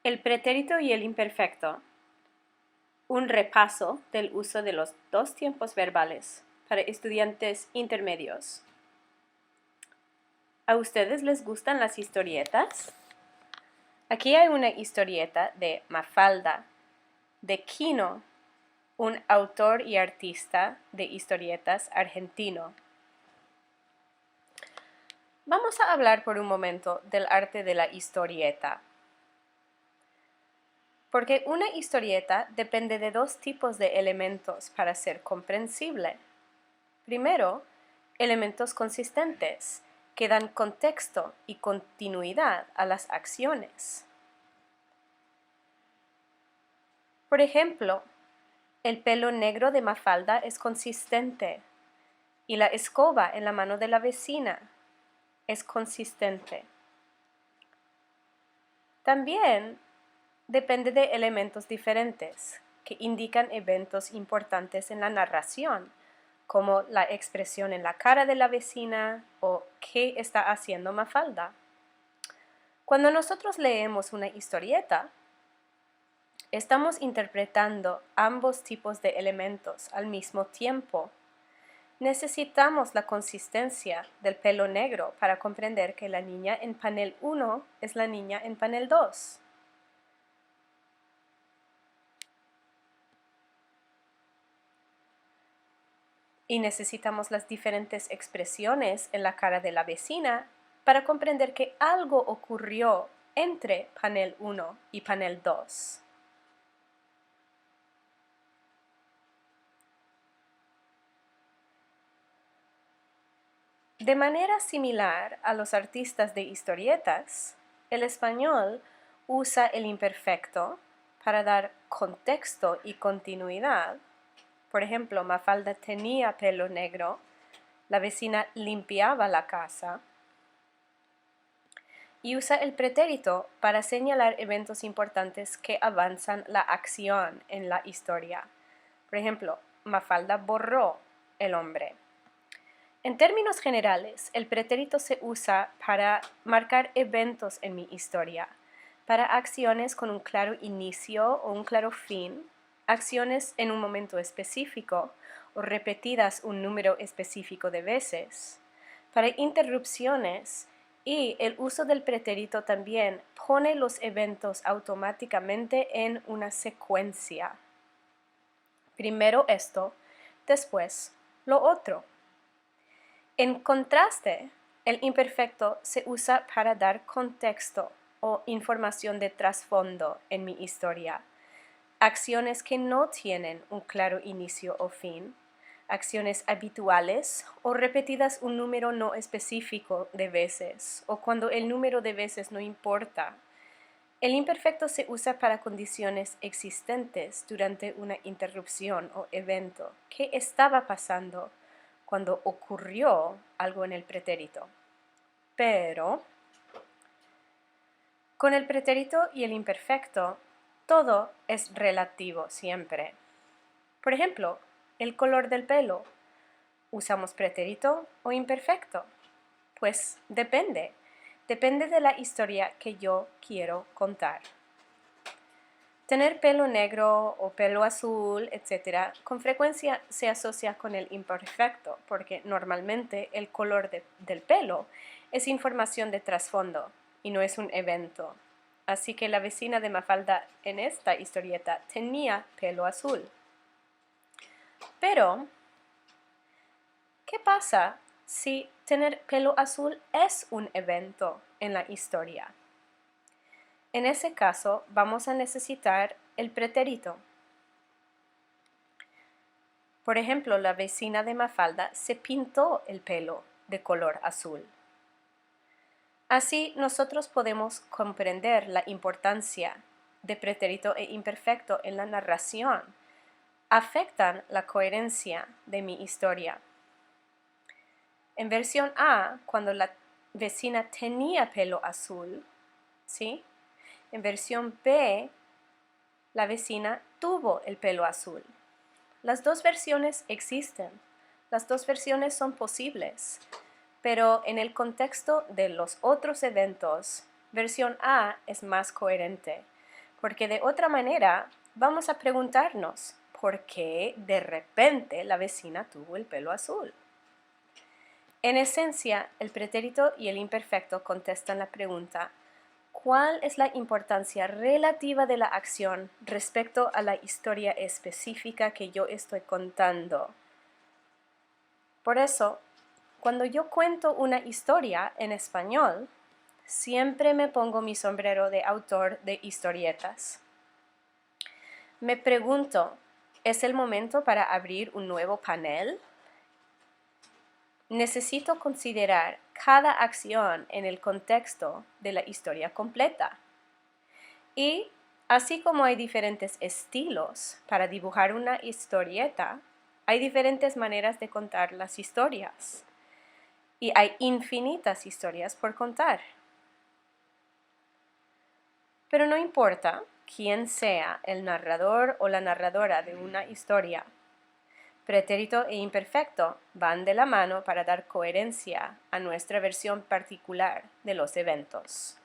El pretérito y el imperfecto. Un repaso del uso de los dos tiempos verbales para estudiantes intermedios. ¿A ustedes les gustan las historietas? Aquí hay una historieta de Mafalda, de Quino, un autor y artista de historietas argentino. Vamos a hablar por un momento del arte de la historieta. Porque una historieta depende de dos tipos de elementos para ser comprensible. Primero, elementos consistentes, que dan contexto y continuidad a las acciones. Por ejemplo, el pelo negro de Mafalda es consistente y la escoba en la mano de la vecina es consistente. También depende de elementos diferentes que indican eventos importantes en la narración, como la expresión en la cara de la vecina o qué está haciendo Mafalda. Cuando nosotros leemos una historieta, estamos interpretando ambos tipos de elementos al mismo tiempo. Necesitamos la consistencia del pelo negro para comprender que la niña en panel 1 es la niña en panel 2. Y necesitamos las diferentes expresiones en la cara de la vecina para comprender que algo ocurrió entre panel 1 y panel 2. De manera similar a los artistas de historietas, el español usa el imperfecto para dar contexto y continuidad. Por ejemplo, Mafalda tenía pelo negro, la vecina limpiaba la casa. Y usa el pretérito para señalar eventos importantes que avanzan la acción en la historia. Por ejemplo, Mafalda borró el hombre. En términos generales, el pretérito se usa para marcar eventos en mi historia, para acciones con un claro inicio o un claro fin, acciones en un momento específico o repetidas un número específico de veces, para interrupciones, y el uso del pretérito también pone los eventos automáticamente en una secuencia. Primero esto, después lo otro. En contraste, el imperfecto se usa para dar contexto o información de trasfondo en mi historia. Acciones que no tienen un claro inicio o fin, acciones habituales o repetidas un número no específico de veces, o cuando el número de veces no importa. El imperfecto se usa para condiciones existentes durante una interrupción o evento. ¿Qué estaba pasando cuando ocurrió algo en el pretérito? Pero con el pretérito y el imperfecto, todo es relativo siempre. Por ejemplo, el color del pelo. ¿Usamos pretérito o imperfecto? Pues depende. Depende de la historia que yo quiero contar. Tener pelo negro o pelo azul, etc., con frecuencia se asocia con el imperfecto, porque normalmente el color del pelo es información de trasfondo y no es un evento. Así que la vecina de Mafalda en esta historieta tenía pelo azul. Pero, ¿qué pasa si tener pelo azul es un evento en la historia? En ese caso, vamos a necesitar el pretérito. Por ejemplo, la vecina de Mafalda se pintó el pelo de color azul. Así, nosotros podemos comprender la importancia de pretérito e imperfecto en la narración. Afectan la coherencia de mi historia. En versión A, cuando la vecina tenía pelo azul, ¿sí? En versión B, la vecina tuvo el pelo azul. Las dos versiones existen, las dos versiones son posibles, pero en el contexto de los otros eventos, versión A es más coherente, porque de otra manera vamos a preguntarnos, ¿por qué de repente la vecina tuvo el pelo azul? En esencia, el pretérito y el imperfecto contestan la pregunta, ¿cuál es la importancia relativa de la acción respecto a la historia específica que yo estoy contando? Por eso, cuando yo cuento una historia en español, siempre me pongo mi sombrero de autor de historietas. Me pregunto, ¿es el momento para abrir un nuevo panel? Necesito considerar cada acción en el contexto de la historia completa. Y así como hay diferentes estilos para dibujar una historieta, hay diferentes maneras de contar las historias. Y hay infinitas historias por contar. Pero no importa quién sea el narrador o la narradora de una historia, pretérito e imperfecto van de la mano para dar coherencia a nuestra versión particular de los eventos.